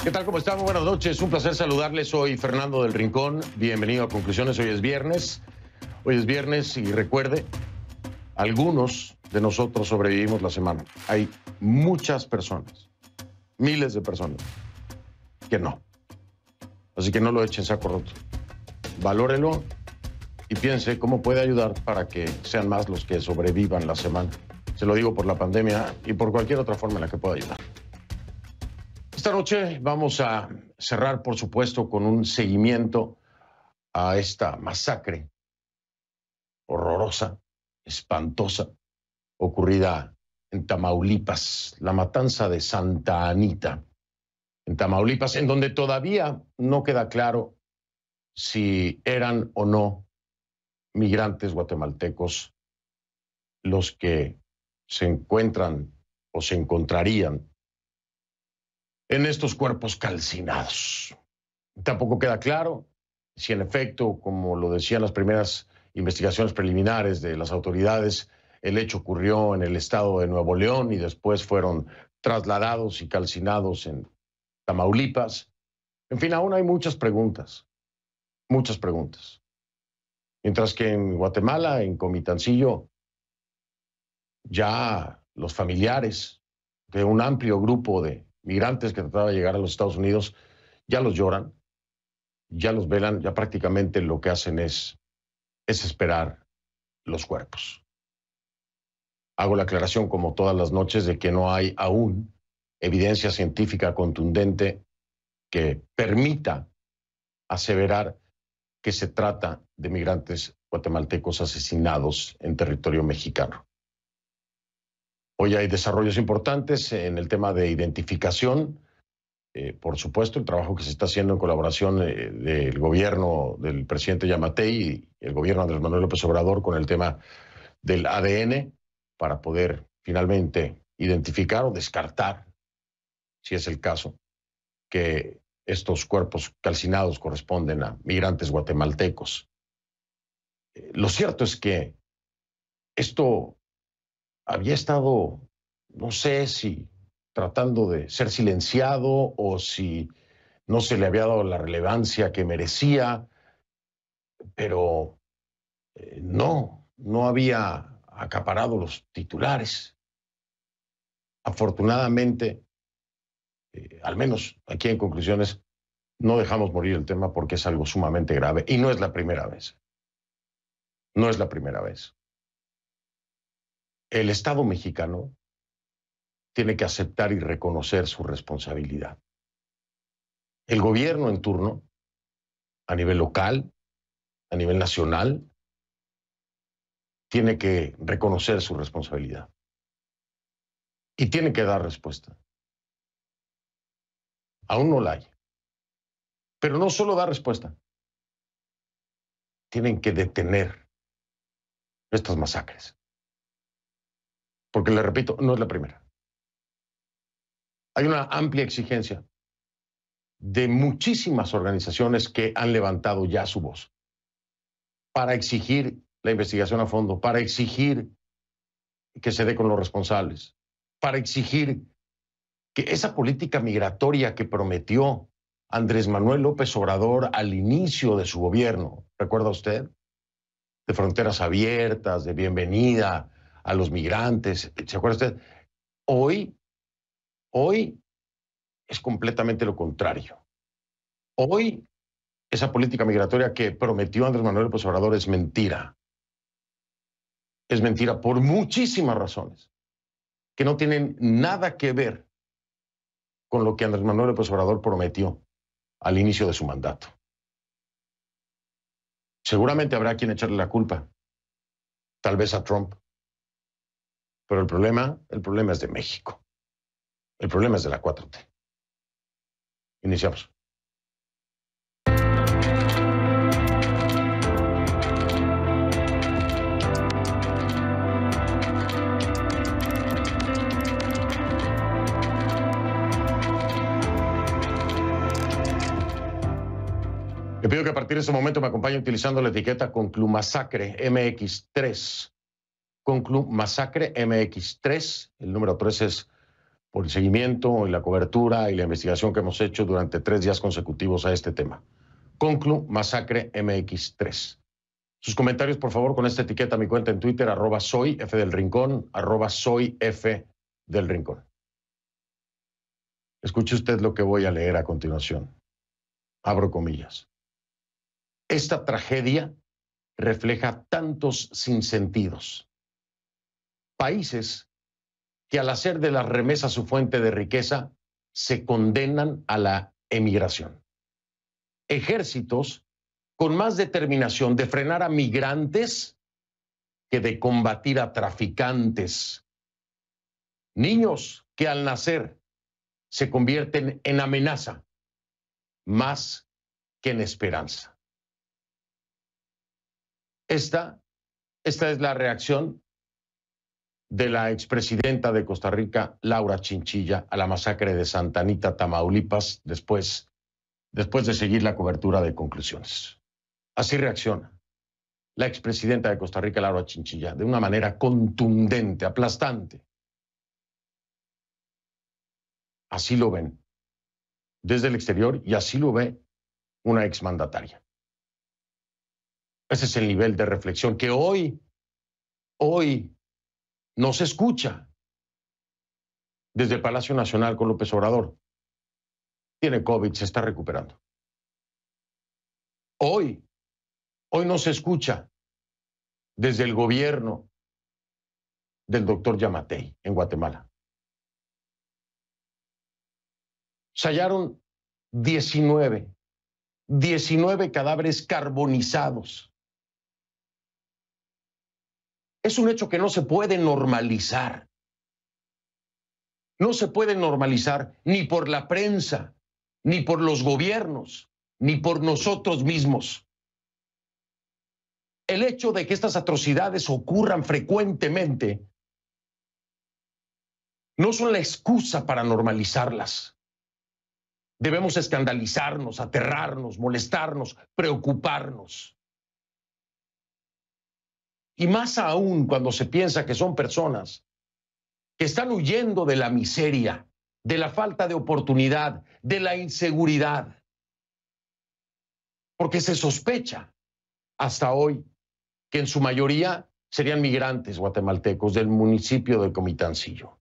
¿Qué tal? ¿Cómo están? Muy buenas noches. Un placer saludarles. Soy Fernando del Rincón. Bienvenido a Conclusiones. Hoy es viernes. Y recuerde, algunos de nosotros sobrevivimos la semana. Hay muchas personas, miles de personas, que no. Así que no lo echen saco roto. Valórelo y piense cómo puede ayudar para que sean más los que sobrevivan la semana. Se lo digo por la pandemia y por cualquier otra forma en la que pueda ayudar. Esta noche vamos a cerrar, por supuesto, con un seguimiento a esta masacre horrorosa, espantosa, ocurrida en Tamaulipas, la matanza de Santa Anita, en Tamaulipas, en donde todavía no queda claro si eran o no migrantes guatemaltecos los que se encuentran o se encontrarían en estos cuerpos calcinados. Tampoco queda claro si en efecto, como lo decían las primeras investigaciones preliminares de las autoridades, el hecho ocurrió en el estado de Nuevo León y después fueron trasladados y calcinados en Tamaulipas. En fin, aún hay muchas preguntas, muchas preguntas. Mientras que en Guatemala, en Comitancillo, ya los familiares de un amplio grupo de migrantes que trataba de llegar a los Estados Unidos ya los lloran, ya los velan, ya prácticamente lo que hacen es esperar los cuerpos. Hago la aclaración, como todas las noches, de que no hay aún evidencia científica contundente que permita aseverar que se trata de migrantes guatemaltecos asesinados en territorio mexicano. Hoy hay desarrollos importantes en el tema de identificación. Por supuesto, el trabajo que se está haciendo en colaboración del gobierno del presidente Yamatei y el gobierno de Andrés Manuel López Obrador con el tema del ADN para poder finalmente identificar o descartar, si es el caso, que estos cuerpos calcinados corresponden a migrantes guatemaltecos. Lo cierto es que esto había estado, no sé si tratando de ser silenciado o si no se le había dado la relevancia que merecía, pero no había acaparado los titulares. Afortunadamente, al menos aquí en Conclusiones, no dejamos morir el tema porque es algo sumamente grave y no es la primera vez. No es la primera vez. El Estado mexicano tiene que aceptar y reconocer su responsabilidad. El gobierno en turno, a nivel local, a nivel nacional, tiene que reconocer su responsabilidad y tiene que dar respuesta. Aún no la hay. Pero no solo dar respuesta, tienen que detener estas masacres. Porque, le repito, no es la primera. Hay una amplia exigencia de muchísimas organizaciones que han levantado ya su voz para exigir la investigación a fondo, para exigir que se dé con los responsables, para exigir que esa política migratoria que prometió Andrés Manuel López Obrador al inicio de su gobierno, ¿recuerda usted? De fronteras abiertas, de bienvenida a los migrantes, ¿se acuerda usted? Hoy es completamente lo contrario. Hoy esa política migratoria que prometió Andrés Manuel López Obrador es mentira. Es mentira por muchísimas razones que no tienen nada que ver con lo que Andrés Manuel López Obrador prometió al inicio de su mandato. Seguramente habrá quien echarle la culpa, tal vez a Trump, pero el problema es de México. El problema es de la 4T. Iniciamos. Le pido que a partir de ese momento me acompañe utilizando la etiqueta Conclumasacre MX3. Conclumasacre MX3. El número 3 es por el seguimiento y la cobertura y la investigación que hemos hecho durante 3 días consecutivos a este tema. Conclu Masacre MX3. Sus comentarios, por favor, con esta etiqueta a mi cuenta en Twitter, @soyfdelrincón, @soyfdelrincón. Escuche usted lo que voy a leer a continuación. Abro comillas. Esta tragedia refleja tantos sinsentidos. Países que al hacer de las remesas su fuente de riqueza, se condenan a la emigración. Ejércitos con más determinación de frenar a migrantes que de combatir a traficantes. Niños que al nacer se convierten en amenaza más que en esperanza. Esta es la reacción de la expresidenta de Costa Rica, Laura Chinchilla, a la masacre de Santa Anita, Tamaulipas, después de seguir la cobertura de conclusiones. Así reacciona la expresidenta de Costa Rica, Laura Chinchilla, de una manera contundente, aplastante. Así lo ven desde el exterior y así lo ve una exmandataria. Ese es el nivel de reflexión que hoy no se escucha desde el Palacio Nacional con López Obrador. Tiene COVID, se está recuperando. Hoy no se escucha desde el gobierno del doctor Yamatei en Guatemala. Se hallaron 19 cadáveres carbonizados. Es un hecho que no se puede normalizar. No se puede normalizar ni por la prensa, ni por los gobiernos, ni por nosotros mismos. El hecho de que estas atrocidades ocurran frecuentemente no son la excusa para normalizarlas. Debemos escandalizarnos, aterrarnos, molestarnos, preocuparnos. Y más aún cuando se piensa que son personas que están huyendo de la miseria, de la falta de oportunidad, de la inseguridad. Porque se sospecha hasta hoy que en su mayoría serían migrantes guatemaltecos del municipio de Comitancillo.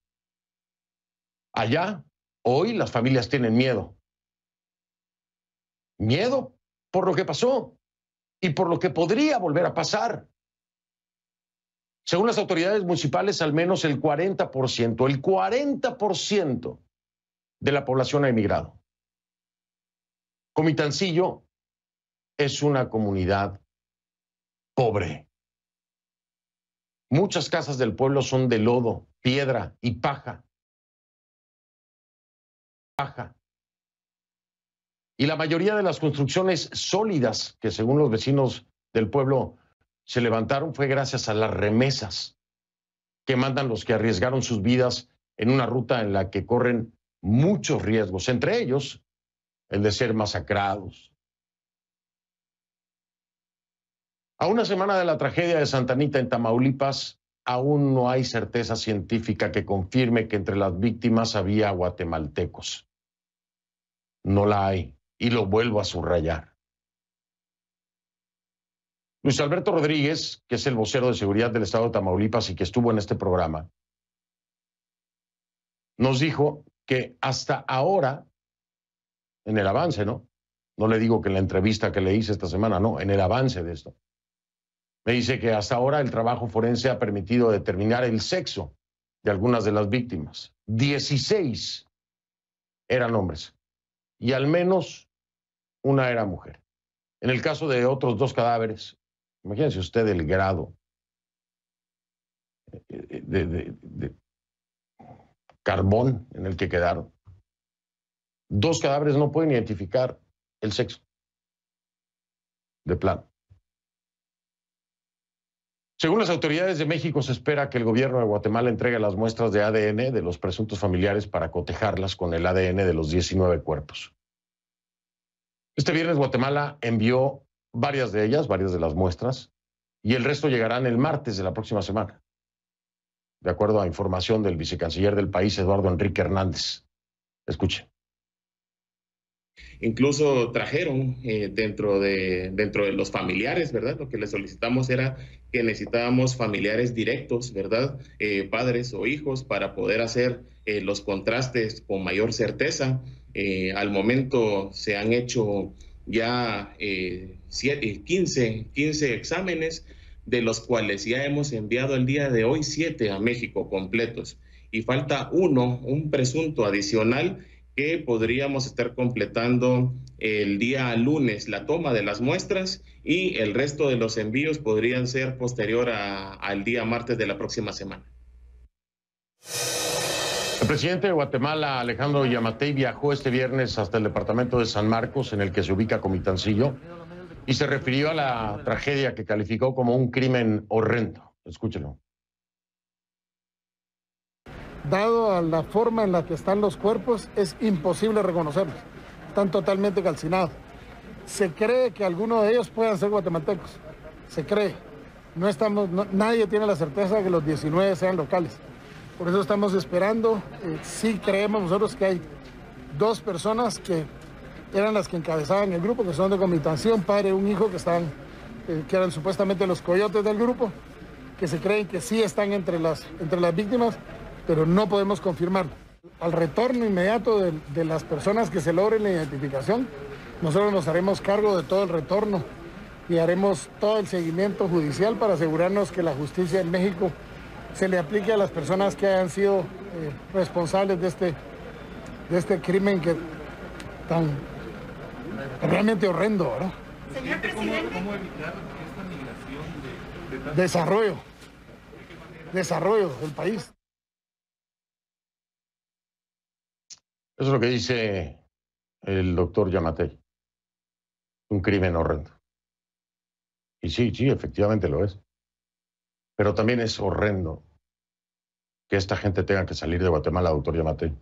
Allá, hoy las familias tienen miedo. Miedo por lo que pasó y por lo que podría volver a pasar. Según las autoridades municipales, al menos el 40% de la población ha emigrado. Comitancillo es una comunidad pobre. Muchas casas del pueblo son de lodo, piedra y paja. Y la mayoría de las construcciones sólidas que, según los vecinos del pueblo, se levantaron fue gracias a las remesas que mandan los que arriesgaron sus vidas en una ruta en la que corren muchos riesgos, entre ellos el de ser masacrados. A una semana de la tragedia de Santa Anita en Tamaulipas, aún no hay certeza científica que confirme que entre las víctimas había guatemaltecos. No la hay, y lo vuelvo a subrayar. Luis Alberto Rodríguez, que es el vocero de seguridad del estado de Tamaulipas y que estuvo en este programa, nos dijo que hasta ahora, en el avance, ¿no? No le digo que en la entrevista que le hice esta semana, no, en el avance de esto. Me dice que hasta ahora el trabajo forense ha permitido determinar el sexo de algunas de las víctimas. 16 eran hombres y al menos una era mujer. En el caso de otros 2 cadáveres, imagínense usted el grado de carbón en el que quedaron. 2 cadáveres no pueden identificar el sexo. De plano. Según las autoridades de México, se espera que el gobierno de Guatemala entregue las muestras de ADN de los presuntos familiares para cotejarlas con el ADN de los 19 cuerpos. Este viernes Guatemala envió varias de las muestras, y el resto llegarán el martes de la próxima semana. de acuerdo a información del vicecanciller del país, Eduardo Enrique Hernández. Escuche. Incluso trajeron dentro de los familiares, ¿verdad? Lo que les solicitamos era que necesitábamos familiares directos, ¿verdad? Padres o hijos para poder hacer los contrastes con mayor certeza. Al momento se han hecho ya 15 exámenes, de los cuales ya hemos enviado el día de hoy 7 a México completos. Y falta un presunto adicional, que podríamos estar completando el día lunes la toma de las muestras, y el resto de los envíos podrían ser posterior al día martes de la próxima semana. El presidente de Guatemala, Alejandro Yamatei, viajó este viernes hasta el departamento de San Marcos, en el que se ubica Comitancillo, y se refirió a la tragedia que calificó como un crimen horrendo. Escúchelo. Dado a la forma en la que están los cuerpos, es imposible reconocerlos. Están totalmente calcinados. Se cree que algunos de ellos puedan ser guatemaltecos. Se cree. Nadie tiene la certeza de que los 19 sean locales. Por eso estamos esperando. Sí creemos nosotros que hay 2 personas que eran las que encabezaban el grupo, que son de Comitancillo, un padre y un hijo que eran supuestamente los coyotes del grupo, que se creen que sí están entre las víctimas, pero no podemos confirmarlo. Al retorno inmediato de las personas que se logren la identificación, nosotros nos haremos cargo de todo el retorno y haremos todo el seguimiento judicial para asegurarnos que la justicia en México se le aplique a las personas que hayan sido responsables de este crimen que tan realmente horrendo, ¿verdad? Señor presidente, ¿cómo evitar esta migración Desarrollo del país. Eso es lo que dice el doctor Yamatei. Un crimen horrendo. Y sí, efectivamente lo es. Pero también es horrendo que esta gente tenga que salir de Guatemala, doctor Yamatei.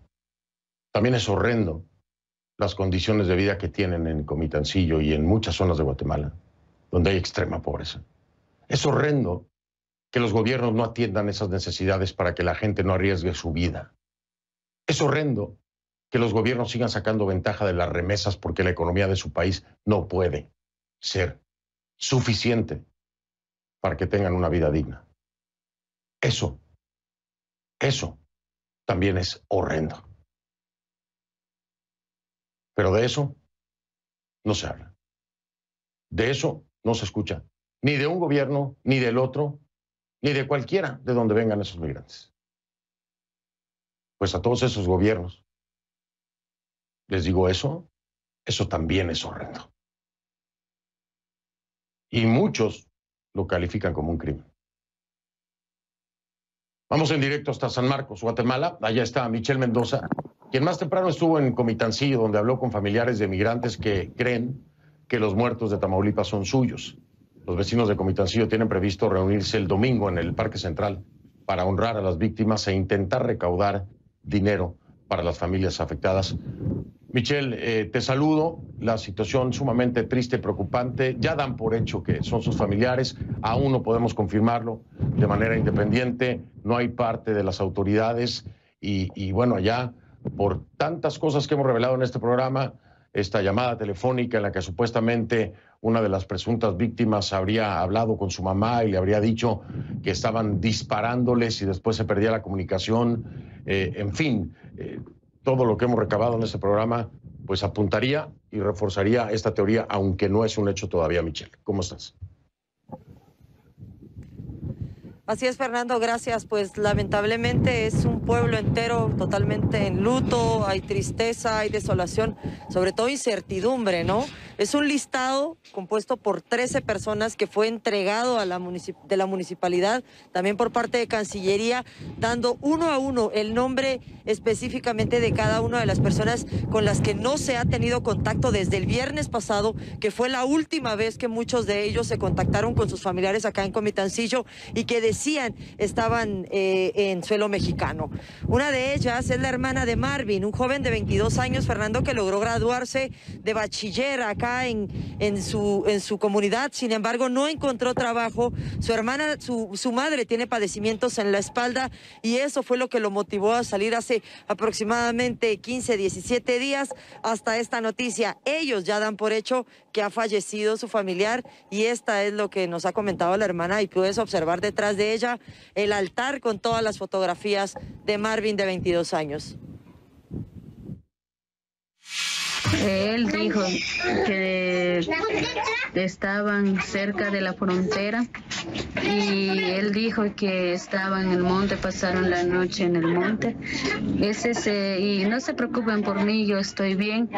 También es horrendo las condiciones de vida que tienen en Comitancillo y en muchas zonas de Guatemala, donde hay extrema pobreza. Es horrendo que los gobiernos no atiendan esas necesidades para que la gente no arriesgue su vida. Es horrendo que los gobiernos sigan sacando ventaja de las remesas porque la economía de su país no puede ser suficiente para que tengan una vida digna. Eso también es horrendo. Pero de eso no se habla. De eso no se escucha. Ni de un gobierno, ni del otro, ni de cualquiera de donde vengan esos migrantes. Pues a todos esos gobiernos les digo eso también es horrendo. Y muchos lo califican como un crimen. Vamos en directo hasta San Marcos, Guatemala. Allá está Michelle Mendoza, quien más temprano estuvo en Comitancillo, donde habló con familiares de migrantes que creen que los muertos de Tamaulipas son suyos. Los vecinos de Comitancillo tienen previsto reunirse el domingo en el Parque Central para honrar a las víctimas e intentar recaudar dinero para las familias afectadas. Michelle, te saludo. La situación sumamente triste y preocupante. Ya dan por hecho que son sus familiares. Aún no podemos confirmarlo de manera independiente. No hay parte de las autoridades. Y bueno, allá, por tantas cosas que hemos revelado en este programa, esta llamada telefónica en la que supuestamente una de las presuntas víctimas habría hablado con su mamá y le habría dicho que estaban disparándoles y después se perdía la comunicación. En fin, todo lo que hemos recabado en este programa pues apuntaría y reforzaría esta teoría, aunque no es un hecho todavía. Michelle, ¿cómo estás? Así es, Fernando, gracias. Pues lamentablemente es un pueblo entero totalmente en luto, hay tristeza, hay desolación, sobre todo incertidumbre, ¿no? Es un listado compuesto por 13 personas que fue entregado a de la municipalidad, también por parte de Cancillería, dando uno a uno el nombre específicamente de cada una de las personas con las que no se ha tenido contacto desde el viernes pasado, que fue la última vez que muchos de ellos se contactaron con sus familiares acá en Comitancillo y que decían estaban en suelo mexicano. Una de ellas es la hermana de Marvin, un joven de 22 años, Fernando, que logró graduarse de bachiller acá en su comunidad. Sin embargo, no encontró trabajo. Su hermana, su madre tiene padecimientos en la espalda y eso fue lo que lo motivó a salir hace aproximadamente 15, 17 días hasta esta noticia. Ellos ya dan por hecho que ha fallecido su familiar y esta es lo que nos ha comentado la hermana, y puedes observar detrás de ella el altar con todas las fotografías de Marvin, de 22 años. Él dijo que estaban cerca de la frontera y él dijo que estaban en el monte, pasaron la noche en el monte. Y no se preocupen por mí, yo estoy bien.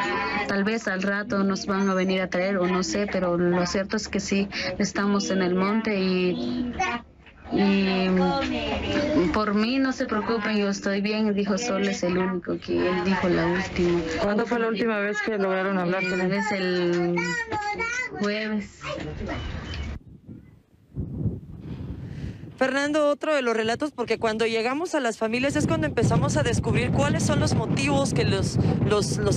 Tal vez al rato nos van a venir a traer o no sé, pero lo cierto es que sí, estamos en el monte y por mí no se preocupen, yo estoy bien, dijo Sol, es el único que él dijo la última. ¿Cuándo fue la última vez que lograron hablar con él? Es el jueves. Fernando, otro de los relatos, porque cuando llegamos a las familias es cuando empezamos a descubrir cuáles son los motivos que los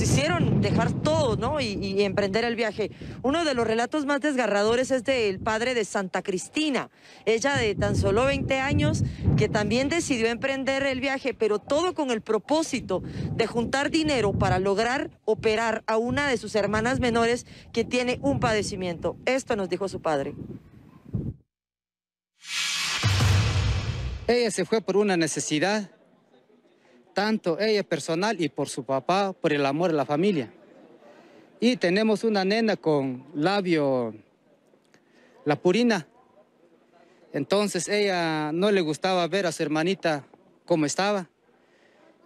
hicieron dejar todo, ¿no? Y emprender el viaje. Uno de los relatos más desgarradores es del padre de Santa Cristina, ella de tan solo 20 años, que también decidió emprender el viaje, pero todo con el propósito de juntar dinero para lograr operar a una de sus hermanas menores que tiene un padecimiento. Esto nos dijo su padre. Ella se fue por una necesidad, tanto ella personal y por su papá, por el amor a la familia. Y tenemos una nena con labio, la purina. Entonces ella no le gustaba ver a su hermanita como estaba.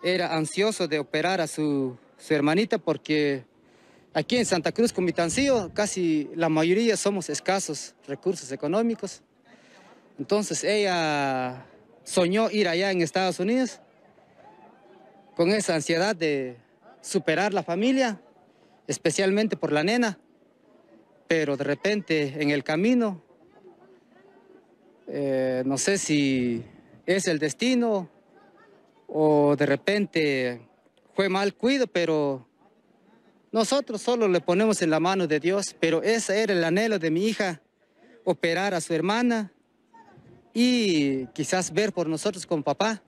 Era ansioso de operar a su hermanita porque aquí en Santa Cruz, Comitancillo, casi la mayoría somos escasos recursos económicos. Entonces ella soñó ir allá en Estados Unidos con esa ansiedad de superar la familia, especialmente por la nena, pero de repente en el camino, no sé si es el destino o de repente fue mal cuido, pero nosotros solo le ponemos en la mano de Dios, pero ese era el anhelo de mi hija, operar a su hermana y quizás ver por nosotros con papá.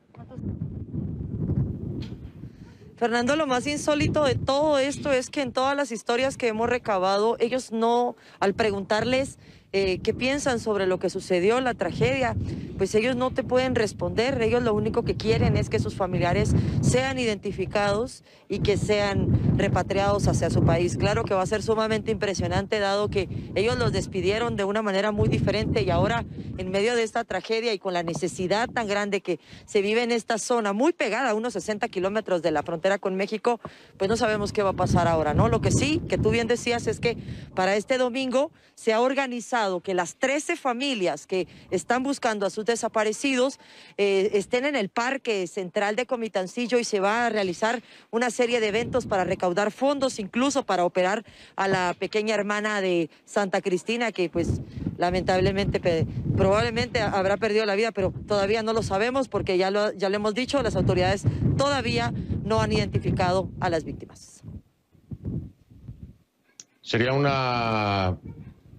Fernando, lo más insólito de todo esto es que en todas las historias que hemos recabado, ellos no, al preguntarles qué piensan sobre lo que sucedió, la tragedia, pues ellos no te pueden responder. Ellos lo único que quieren es que sus familiares sean identificados y que sean repatriados hacia su país. Claro que va a ser sumamente impresionante, dado que ellos los despidieron de una manera muy diferente y ahora, en medio de esta tragedia y con la necesidad tan grande que se vive en esta zona, muy pegada a unos 60 kilómetros de la frontera con México, pues no sabemos qué va a pasar ahora, ¿no? Lo que sí, que tú bien decías, es que para este domingo se ha organizado que las 13 familias que están buscando a sus desaparecidos estén en el Parque Central de Comitancillo y se va a realizar una serie de eventos para recaudar fondos, incluso para operar a la pequeña hermana de Santa Cristina, que pues lamentablemente probablemente habrá perdido la vida, pero todavía no lo sabemos porque ya lo hemos dicho, las autoridades todavía no han identificado a las víctimas. Sería una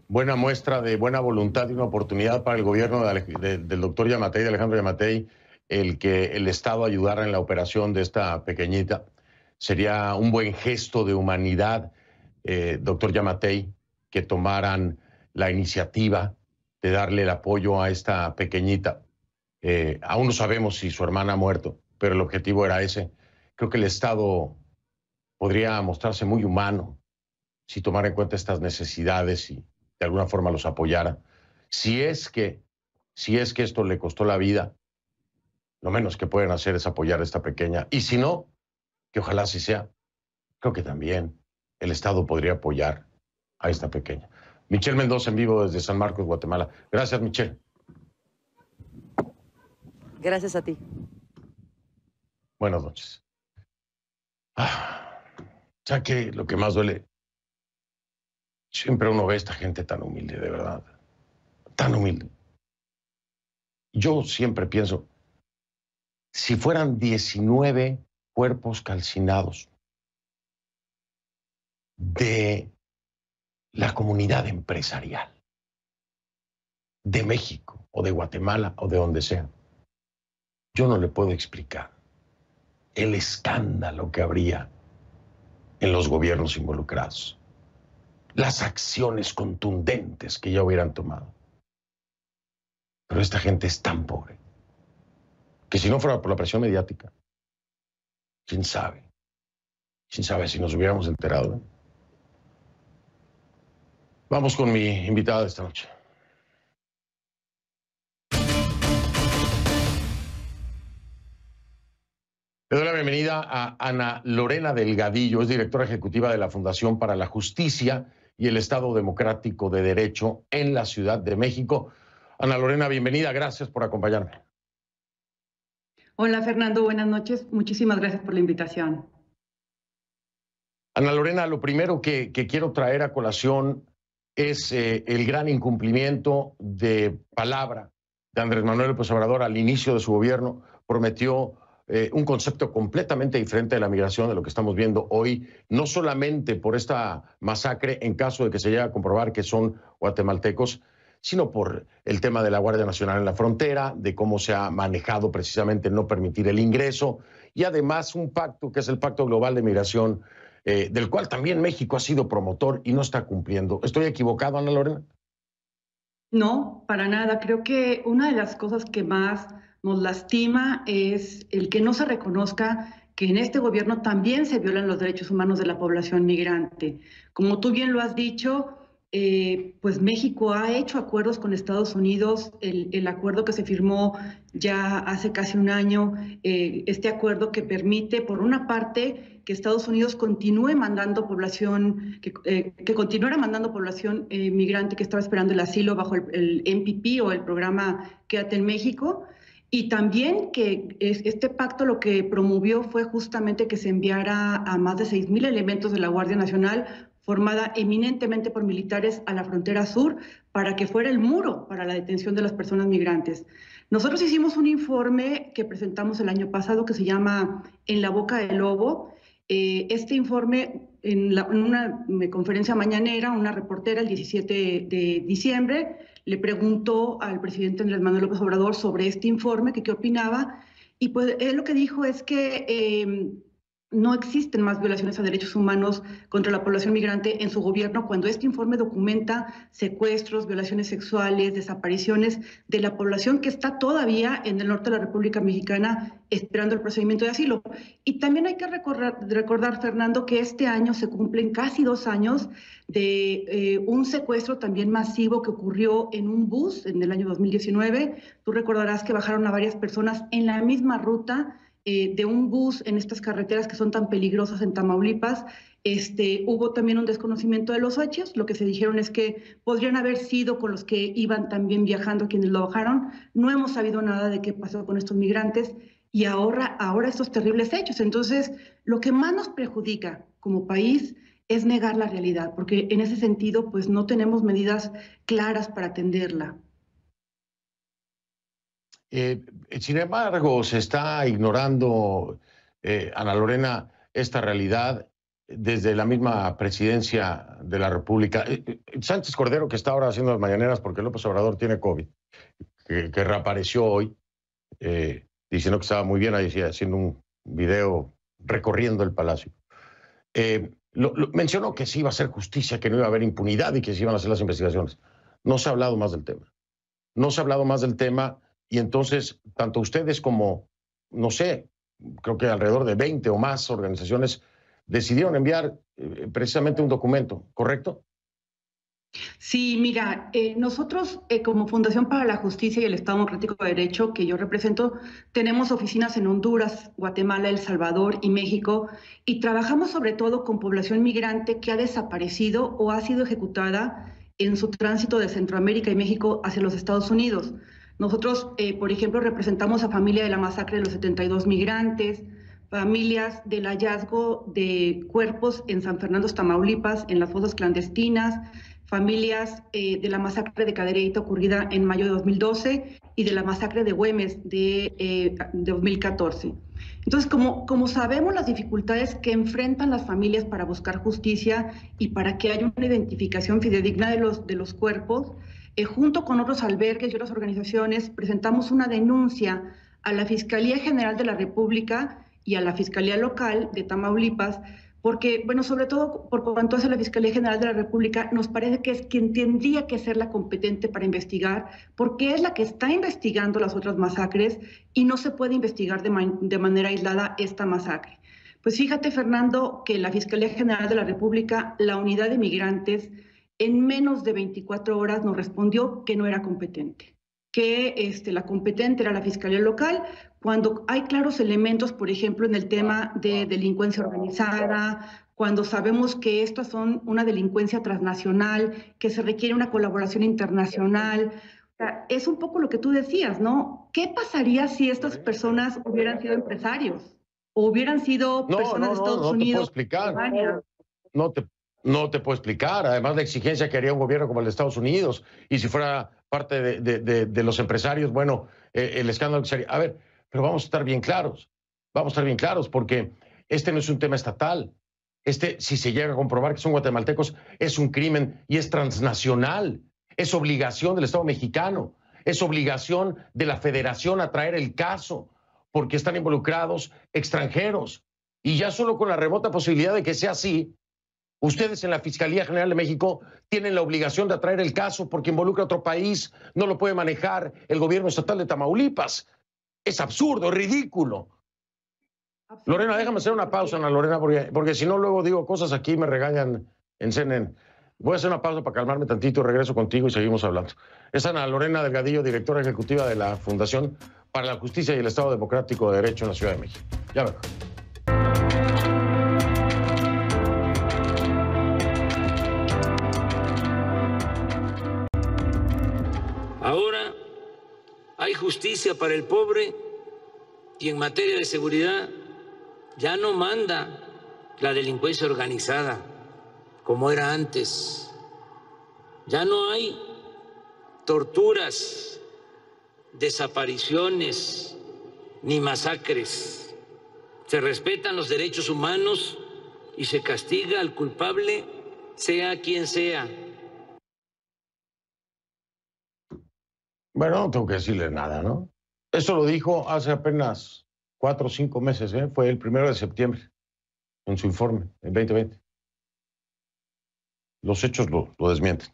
buena muestra de buena voluntad y una oportunidad para el gobierno del doctor Yamatei, de Alejandro Yamatei, el que el Estado ayudara en la operación de esta pequeñita. Sería un buen gesto de humanidad, doctor Yamatei, que tomaran la iniciativa de darle el apoyo a esta pequeñita. Aún no sabemos si su hermana ha muerto, pero el objetivo era ese. Creo que el Estado podría mostrarse muy humano si tomara en cuenta estas necesidades y de alguna forma los apoyara. Si es que esto le costó la vida, lo menos que pueden hacer es apoyar a esta pequeña. Y si no, que ojalá así sea, creo que también el Estado podría apoyar a esta pequeña. Michelle Mendoza en vivo desde San Marcos, Guatemala. Gracias, Michelle. Gracias a ti. Buenas noches. ¿Sabes qué? Lo que más duele, siempre uno ve a esta gente tan humilde, de verdad. Tan humilde. Yo siempre pienso, si fueran 19 cuerpos calcinados de la comunidad empresarial de México o de Guatemala o de donde sea, yo no le puedo explicar el escándalo que habría en los gobiernos involucrados, las acciones contundentes que ya hubieran tomado. Pero esta gente es tan pobre que si no fuera por la presión mediática, quién sabe si nos hubiéramos enterado, ¿no? Vamos con mi invitada de esta noche. Le doy la bienvenida a Ana Lorena Delgadillo, es directora ejecutiva de la Fundación para la Justicia y el Estado Democrático de Derecho en la Ciudad de México. Ana Lorena, bienvenida, gracias por acompañarme. Hola Fernando, buenas noches, muchísimas gracias por la invitación. Ana Lorena, lo primero que quiero traer a colación es el gran incumplimiento de palabra de Andrés Manuel López Obrador. Al inicio de su gobierno prometió un concepto completamente diferente de la migración de lo que estamos viendo hoy, no solamente por esta masacre en caso de que se llegue a comprobar que son guatemaltecos, sino por el tema de la Guardia Nacional en la frontera, de cómo se ha manejado precisamente no permitir el ingreso, y además un pacto que es el Pacto Global de Migración, del cual también México ha sido promotor y no está cumpliendo. ¿Estoy equivocado, Ana Lorena? No, para nada. Creo que una de las cosas que más nos lastima es el que no se reconozca que en este gobierno también se violan los derechos humanos de la población migrante. Como tú bien lo has dicho, pues México ha hecho acuerdos con Estados Unidos, el acuerdo que se firmó ya hace casi un año, este acuerdo que permite, por una parte, que Estados Unidos continúe mandando población, que continuara mandando población migrante que estaba esperando el asilo bajo el MPP o el programa Quédate en México, y también que este pacto lo que promovió fue justamente que se enviara a más de 6,000 elementos de la Guardia Nacional, formada eminentemente por militares, a la frontera sur, para que fuera el muro para la detención de las personas migrantes. Nosotros hicimos un informe que presentamos el año pasado que se llama En la boca del lobo. Este informe, en una conferencia mañanera, una reportera el 17 de diciembre le preguntó al presidente Andrés Manuel López Obrador sobre este informe, que qué opinaba, y pues él lo que dijo es que no existen más violaciones a derechos humanos contra la población migrante en su gobierno cuando este informe documenta secuestros, violaciones sexuales, desapariciones de la población que está todavía en el norte de la República Mexicana esperando el procedimiento de asilo. Y también hay que recordar, Fernando, que este año se cumplen casi 2 años de un secuestro también masivo que ocurrió en un bus en el año 2019. Tú recordarás que bajaron a varias personas en la misma ruta de un bus en estas carreteras que son tan peligrosas en Tamaulipas. Hubo también un desconocimiento de los hechos. Lo que se dijeron es que podrían haber sido con los que iban también viajando quienes lo bajaron. No hemos sabido nada de qué pasó con estos migrantes y ahora estos terribles hechos. Entonces, lo que más nos perjudica como país es negar la realidad, porque en ese sentido, pues no tenemos medidas claras para atenderla. Sin embargo, se está ignorando, Ana Lorena, esta realidad desde la misma presidencia de la República. Sánchez Cordero, que está ahora haciendo las mañaneras porque López Obrador tiene COVID, que reapareció hoy, diciendo que estaba muy bien, ahí haciendo un video recorriendo el palacio. Mencionó que sí iba a hacer justicia, que no iba a haber impunidad y que se iban a hacer las investigaciones. No se ha hablado más del tema. No se ha hablado más del tema. Y entonces, tanto ustedes como, no sé, creo que alrededor de 20 o más organizaciones decidieron enviar precisamente un documento, ¿correcto? Sí, mira, nosotros como Fundación para la Justicia y el Estado Democrático de Derecho, que yo represento, tenemos oficinas en Honduras, Guatemala, El Salvador y México, y trabajamos sobre todo con población migrante que ha desaparecido o ha sido ejecutada en su tránsito de Centroamérica y México hacia los Estados Unidos. Nosotros, por ejemplo, representamos a familia de la masacre de los 72 migrantes, familias del hallazgo de cuerpos en San Fernando, Tamaulipas, en las fosas clandestinas, familias de la masacre de Cadereyta ocurrida en mayo de 2012 y de la masacre de Güemes de 2014. Entonces, como sabemos las dificultades que enfrentan las familias para buscar justicia y para que haya una identificación fidedigna de los cuerpos, junto con otros albergues y otras organizaciones, presentamos una denuncia a la Fiscalía General de la República y a la Fiscalía Local de Tamaulipas, porque, bueno, sobre todo por cuanto hace la Fiscalía General de la República, nos parece que es quien tendría que ser la competente para investigar, porque es la que está investigando las otras masacres y no se puede investigar de manera aislada esta masacre. Pues fíjate, Fernando, que la Fiscalía General de la República, la unidad de migrantes, en menos de 24 horas nos respondió que no era competente, que la competente era la Fiscalía Local, cuando hay claros elementos, por ejemplo, en el tema de delincuencia organizada, cuando sabemos que estas son una delincuencia transnacional, que se requiere una colaboración internacional. O sea, es un poco lo que tú decías, ¿no? ¿Qué pasaría si estas personas hubieran sido empresarios o hubieran sido personas de Estados Unidos? Te puedo explicar. No te puedo explicar. Además, la exigencia que haría un gobierno como el de Estados Unidos, y si fuera parte de los empresarios, bueno, el escándalo que sería. A ver, pero vamos a estar bien claros. Vamos a estar bien claros, porque este no es un tema estatal. Si se llega a comprobar que son guatemaltecos, es un crimen y es transnacional. Es obligación del Estado mexicano. Es obligación de la Federación a traer el caso, porque están involucrados extranjeros. Y ya solo con la remota posibilidad de que sea así, ustedes en la Fiscalía General de México tienen la obligación de atraer el caso porque involucra a otro país, no lo puede manejar el gobierno estatal de Tamaulipas. Es absurdo, es ridículo. Lorena, déjame hacer una pausa, Ana Lorena, porque si no luego digo cosas aquí y me regañan en CNN. Voy a hacer una pausa para calmarme tantito, regreso contigo y seguimos hablando. Es Ana Lorena Delgadillo, directora ejecutiva de la Fundación para la Justicia y el Estado Democrático de Derecho en la Ciudad de México. Ya vengo. Ahora hay justicia para el pobre y en materia de seguridad ya no manda la delincuencia organizada como era antes. Ya no hay torturas, desapariciones ni masacres. Se respetan los derechos humanos y se castiga al culpable, sea quien sea. Bueno, no tengo que decirle nada, ¿no? Eso lo dijo hace apenas 4 o 5 meses, ¿eh? Fue el 1 de septiembre, en su informe, en 2020. Los hechos lo desmienten.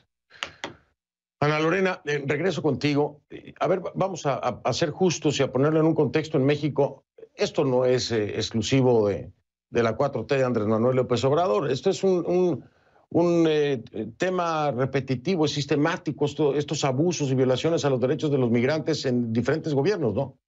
Ana Lorena, regreso contigo. A ver, vamos a ser justos y a ponerlo en un contexto en México. Esto no es exclusivo de la 4T de Andrés Manuel López Obrador. Esto es un tema repetitivo, sistemático, estos abusos y violaciones a los derechos de los migrantes en diferentes gobiernos, ¿no?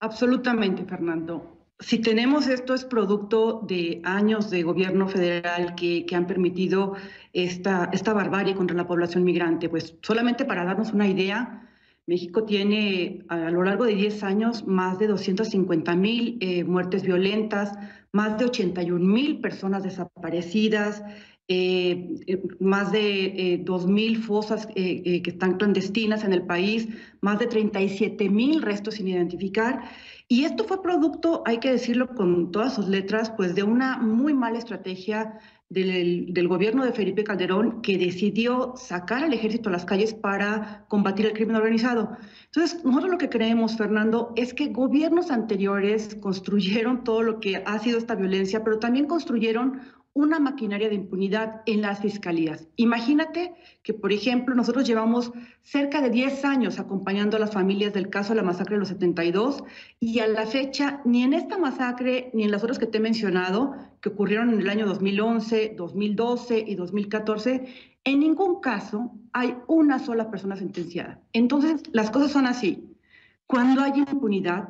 Absolutamente, Fernando. Si tenemos esto, es producto de años de gobierno federal que han permitido esta barbarie contra la población migrante. Pues solamente para darnos una idea, México tiene a lo largo de 10 años más de 250,000 muertes violentas, más de 81,000 personas desaparecidas, más de 2,000 fosas que están clandestinas en el país, más de 37,000 restos sin identificar. Y esto fue producto, hay que decirlo con todas sus letras, pues de una muy mala estrategia del gobierno de Felipe Calderón, que decidió sacar al ejército a las calles para combatir el crimen organizado. Entonces, nosotros lo que creemos, Fernando, es que gobiernos anteriores construyeron todo lo que ha sido esta violencia, pero también construyeron una maquinaria de impunidad en las fiscalías. Imagínate que, por ejemplo, nosotros llevamos cerca de 10 años acompañando a las familias del caso de la masacre de los 72 y a la fecha, ni en esta masacre ni en las otras que te he mencionado, que ocurrieron en el año 2011, 2012 y 2014, en ningún caso hay una sola persona sentenciada. Entonces, las cosas son así. Cuando hay impunidad,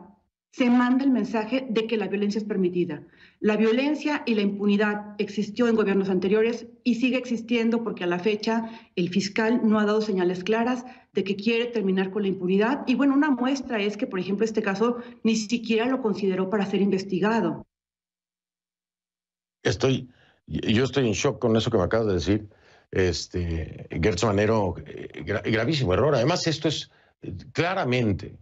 se manda el mensaje de que la violencia es permitida. La violencia y la impunidad existió en gobiernos anteriores y sigue existiendo porque a la fecha el fiscal no ha dado señales claras de que quiere terminar con la impunidad. Y bueno, una muestra es que, por ejemplo, este caso ni siquiera lo consideró para ser investigado. Yo estoy en shock con eso que me acabas de decir. Gertz Manero, gravísimo error. Además, esto es claramente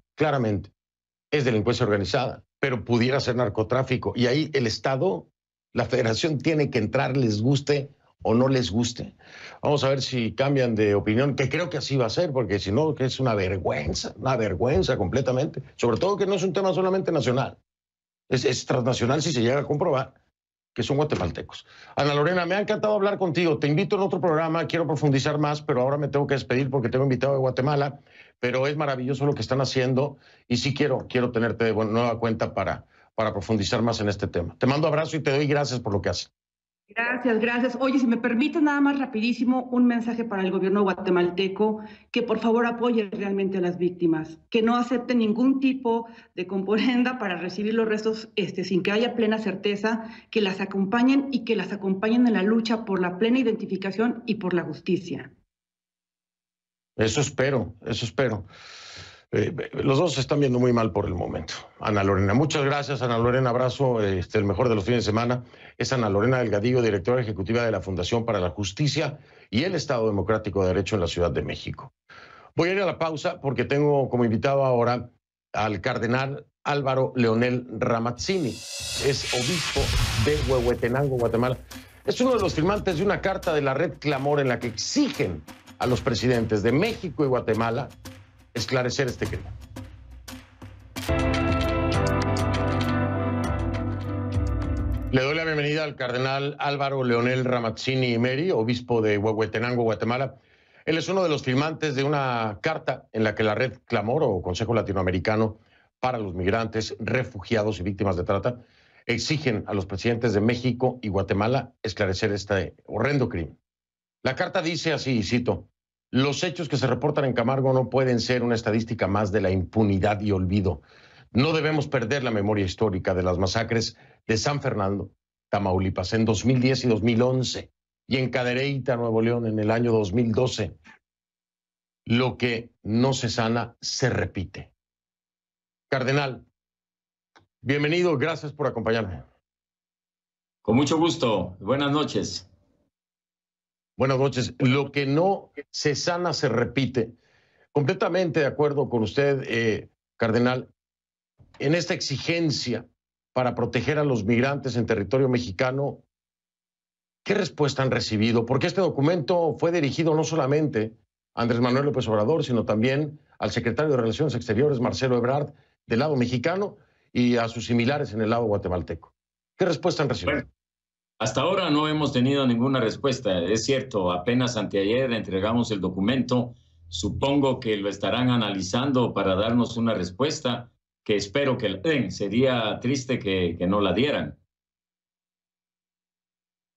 es delincuencia organizada, pero pudiera ser narcotráfico. Y ahí el Estado, la Federación tiene que entrar, les guste o no les guste. Vamos a ver si cambian de opinión, que creo que así va a ser, porque si no, que es una vergüenza completamente. Sobre todo que no es un tema solamente nacional, es transnacional si se llega a comprobar que son guatemaltecos. Ana Lorena, me ha encantado hablar contigo. Te invito en otro programa, quiero profundizar más, pero ahora me tengo que despedir porque tengo invitado de Guatemala, pero es maravilloso lo que están haciendo y sí quiero tenerte de nueva cuenta para profundizar más en este tema. Te mando abrazo y te doy gracias por lo que haces. Gracias. Oye, si me permite nada más rapidísimo, un mensaje para el gobierno guatemalteco, que por favor apoye realmente a las víctimas, que no acepte ningún tipo de componenda para recibir los restos sin que haya plena certeza, que las acompañen y que las acompañen en la lucha por la plena identificación y por la justicia. Eso espero. Los dos se están viendo muy mal por el momento. Ana Lorena, muchas gracias, Ana Lorena, abrazo, el mejor de los fines de semana. Es Ana Lorena Delgadillo, directora ejecutiva de la Fundación para la Justicia y el Estado Democrático de Derecho en la Ciudad de México. Voy a ir a la pausa porque tengo como invitado ahora al cardenal Álvaro Leonel Ramazzini. Es obispo de Huehuetenango, Guatemala. Es uno de los firmantes de una carta de la Red Clamor en la que exigen a los presidentes de México y Guatemala esclarecer este crimen. Le doy la bienvenida al cardenal Álvaro Leonel Ramazzini Meri, obispo de Huehuetenango, Guatemala. Él es uno de los firmantes de una carta en la que la Red Clamor o Consejo Latinoamericano para los Migrantes, Refugiados y Víctimas de Trata exigen a los presidentes de México y Guatemala esclarecer este horrendo crimen. La carta dice así, y cito: los hechos que se reportan en Camargo no pueden ser una estadística más de la impunidad y olvido. No debemos perder la memoria histórica de las masacres de San Fernando, Tamaulipas, en 2010 y 2011, y en Cadereyta, Nuevo León, en el año 2012. Lo que no se sana, se repite. Cardenal, bienvenido, gracias por acompañarme. Con mucho gusto, buenas noches. Buenas noches. Lo que no se sana se repite. Completamente de acuerdo con usted, cardenal, en esta exigencia para proteger a los migrantes en territorio mexicano. ¿Qué respuesta han recibido? Porque este documento fue dirigido no solamente a Andrés Manuel López Obrador, sino también al secretario de Relaciones Exteriores, Marcelo Ebrard, del lado mexicano, y a sus similares en el lado guatemalteco. ¿Qué respuesta han recibido? Bueno, hasta ahora no hemos tenido ninguna respuesta. Es cierto, apenas anteayer entregamos el documento. Supongo que lo estarán analizando para darnos una respuesta que espero que la den. Sería triste que no la dieran.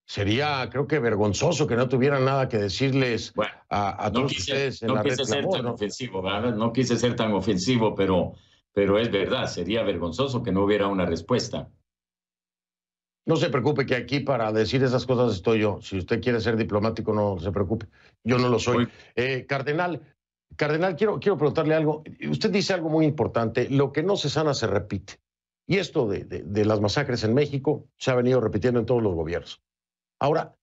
Sería, creo que vergonzoso que no tuvieran nada que decirles a todos ustedes en la Red Clamor. No quise ser tan ofensivo, ¿verdad? No quise ser tan ofensivo, pero es verdad, sería vergonzoso que no hubiera una respuesta. No se preocupe que aquí para decir esas cosas estoy yo. Si usted quiere ser diplomático, no se preocupe. Yo no lo soy. Cardenal, quiero preguntarle algo. Usted dice algo muy importante. Lo que no se sana se repite. Y esto de las masacres en México se ha venido repitiendo en todos los gobiernos. Ahora,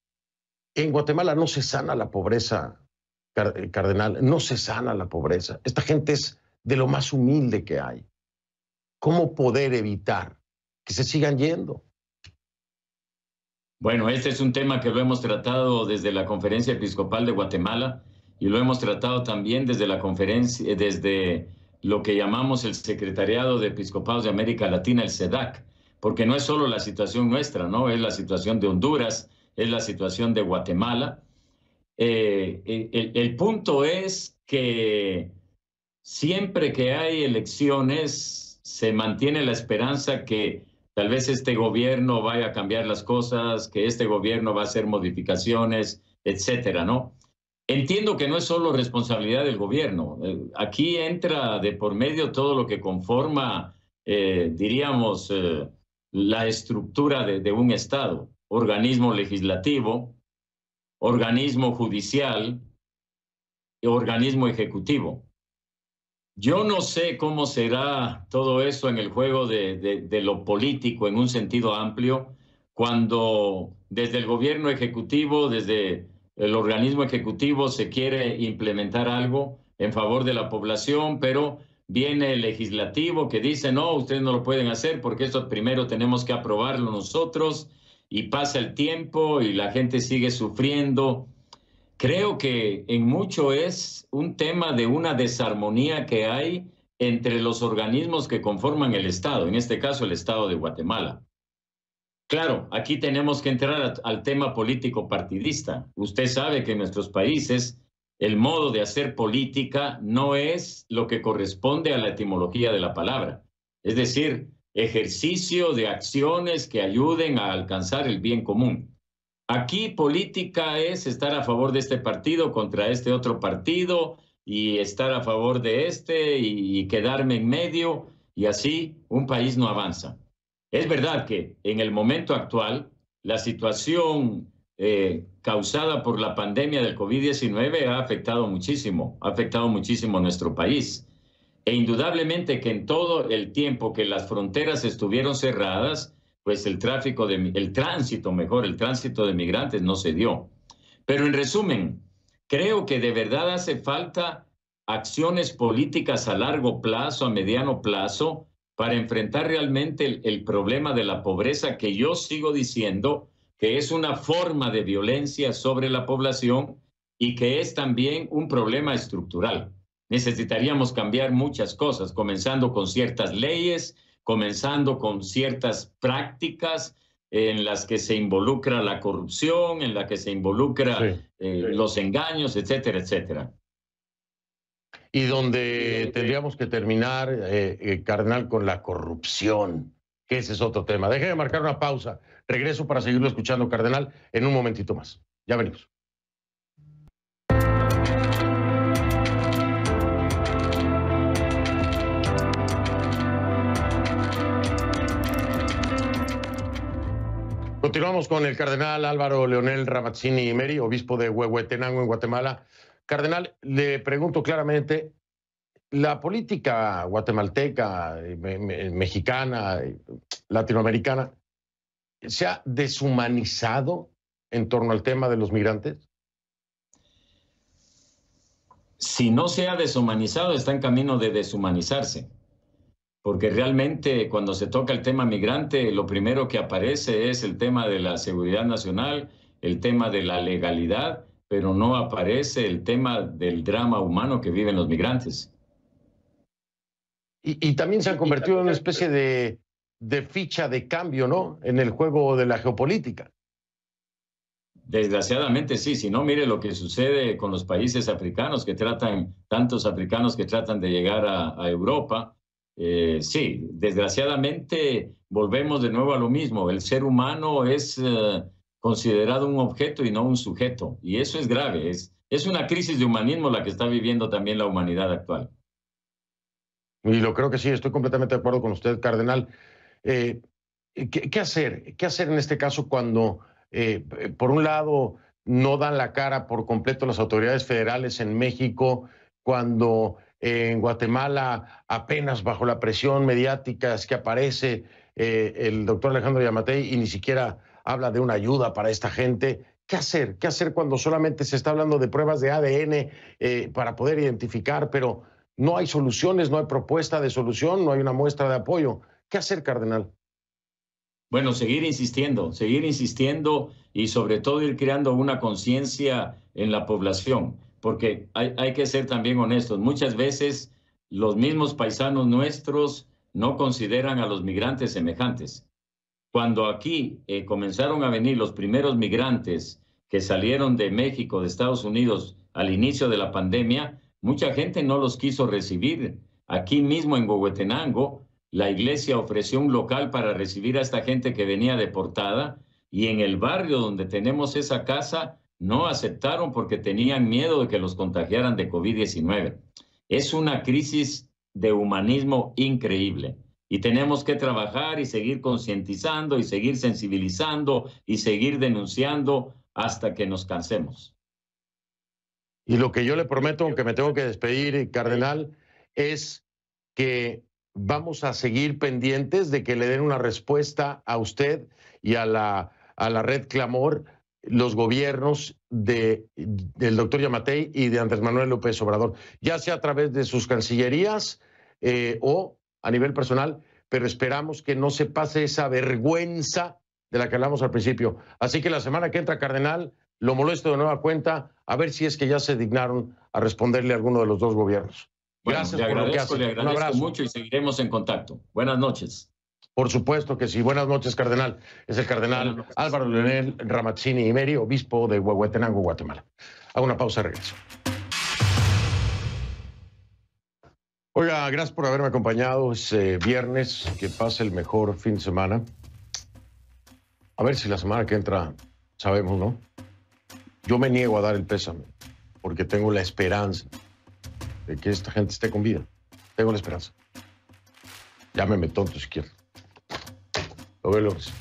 en Guatemala no se sana la pobreza, cardenal. No se sana la pobreza. Esta gente es de lo más humilde que hay. ¿Cómo poder evitar que se sigan yendo? Bueno, este es un tema que lo hemos tratado desde la Conferencia Episcopal de Guatemala y lo hemos tratado también desde la conferencia, desde lo que llamamos el Secretariado de Episcopados de América Latina, el SEDAC, porque no es solo la situación nuestra, ¿no? Es la situación de Honduras, es la situación de Guatemala. El punto es que siempre que hay elecciones se mantiene la esperanza que tal vez este gobierno vaya a cambiar las cosas, que este gobierno va a hacer modificaciones, etcétera, ¿no? Entiendo que no es solo responsabilidad del gobierno. Aquí entra de por medio todo lo que conforma, diríamos, la estructura de un Estado. Organismo legislativo, organismo judicial y organismo ejecutivo. Yo no sé cómo será todo eso en el juego de lo político en un sentido amplio, cuando desde el gobierno ejecutivo, desde el organismo ejecutivo se quiere implementar algo, en favor de la población, pero viene el legislativo que dice, no, ustedes no lo pueden hacer porque esto primero tenemos que aprobarlo nosotros, y pasa el tiempo y la gente sigue sufriendo. Creo que en mucho es un tema de una desarmonía que hay entre los organismos que conforman el Estado, en este caso el Estado de Guatemala. Claro, aquí tenemos que entrar al tema político partidista. Usted sabe que en nuestros países el modo de hacer política no es lo que corresponde a la etimología de la palabra. Es decir, ejercicio de acciones que ayuden a alcanzar el bien común. Aquí política es estar a favor de este partido contra este otro partido y estar a favor de este y quedarme en medio, y así un país no avanza. Es verdad que en el momento actual la situación causada por la pandemia del COVID-19 ha afectado muchísimo a nuestro país. E indudablemente que en todo el tiempo que las fronteras estuvieron cerradas, pues el tránsito de migrantes no se dio. Pero en resumen, creo que de verdad hace falta acciones políticas a largo plazo, a mediano plazo, para enfrentar realmente el problema de la pobreza, que yo sigo diciendo que es una forma de violencia sobre la población y que es también un problema estructural. Necesitaríamos cambiar muchas cosas, comenzando con ciertas leyes, comenzando con ciertas prácticas en las que se involucra la corrupción, en la que se involucra los engaños, etcétera, etcétera. Y donde tendríamos que terminar, cardenal, con la corrupción, que ese es otro tema. Déjeme marcar una pausa. Regreso para seguirlo escuchando, cardenal, en un momentito más. Ya venimos. Continuamos con el cardenal Álvaro Leonel Ramazzini Meri, obispo de Huehuetenango, en Guatemala. Cardenal, le pregunto claramente, ¿la política guatemalteca, mexicana, latinoamericana, se ha deshumanizado en torno al tema de los migrantes? Si no se ha deshumanizado, está en camino de deshumanizarse. Porque realmente cuando se toca el tema migrante, lo primero que aparece es el tema de la seguridad nacional, el tema de la legalidad, pero no aparece el tema del drama humano que viven los migrantes. Y también se han convertido en una especie de ficha de cambio, ¿no?, en el juego de la geopolítica. Desgraciadamente sí, si no, mire lo que sucede con los países africanos tantos africanos que tratan de llegar a Europa. Sí, desgraciadamente volvemos de nuevo a lo mismo. El ser humano es considerado un objeto y no un sujeto. Y eso es grave. Es una crisis de humanismo la que está viviendo también la humanidad actual. Y lo creo que sí, estoy completamente de acuerdo con usted, cardenal. ¿Qué hacer? ¿Qué hacer en este caso cuando, por un lado, no dan la cara por completo las autoridades federales en México, cuando en Guatemala, apenas bajo la presión mediática, es que aparece el doctor Alejandro Yamatei y ni siquiera habla de una ayuda para esta gente? ¿Qué hacer? ¿Qué hacer cuando solamente se está hablando de pruebas de ADN para poder identificar, pero no hay soluciones, no hay propuesta de solución, no hay una muestra de apoyo? ¿Qué hacer, cardenal? Bueno, seguir insistiendo y sobre todo ir creando una conciencia en la población. Porque hay que ser también honestos. Muchas veces los mismos paisanos nuestros no consideran a los migrantes semejantes. Cuando aquí comenzaron a venir los primeros migrantes que salieron de México, de Estados Unidos, al inicio de la pandemia, mucha gente no los quiso recibir. Aquí mismo en Huehuetenango, la iglesia ofreció un local para recibir a esta gente que venía deportada, y en el barrio donde tenemos esa casa, no aceptaron porque tenían miedo de que los contagiaran de COVID-19. Es una crisis de humanismo increíble y tenemos que trabajar y seguir concientizando y seguir sensibilizando y seguir denunciando hasta que nos cansemos. Y lo que yo le prometo, aunque me tengo que despedir, cardenal, es que vamos a seguir pendientes de que le den una respuesta a usted y a la red Clamor, los gobiernos del doctor Yamatei y de Andrés Manuel López Obrador, ya sea a través de sus cancillerías o a nivel personal, pero esperamos que no se pase esa vergüenza de la que hablamos al principio. Así que la semana que entra, cardenal, lo molesto de nueva cuenta, a ver si es que ya se dignaron a responderle a alguno de los dos gobiernos. Gracias le por lo que hacen. Le agradezco mucho y seguiremos en contacto. Buenas noches. Por supuesto que sí. Buenas noches, cardenal. Es el cardenal Álvaro Leonel Ramazzini Imeri, obispo de Huehuetenango, Guatemala. Hago una pausa y regreso. Oiga, gracias por haberme acompañado. Es viernes, que pase el mejor fin de semana. A ver si la semana que entra sabemos, ¿no? Yo me niego a dar el pésame, porque tengo la esperanza de que esta gente esté con vida. Tengo la esperanza. Llámeme tonto si quiere. Lo veo, López.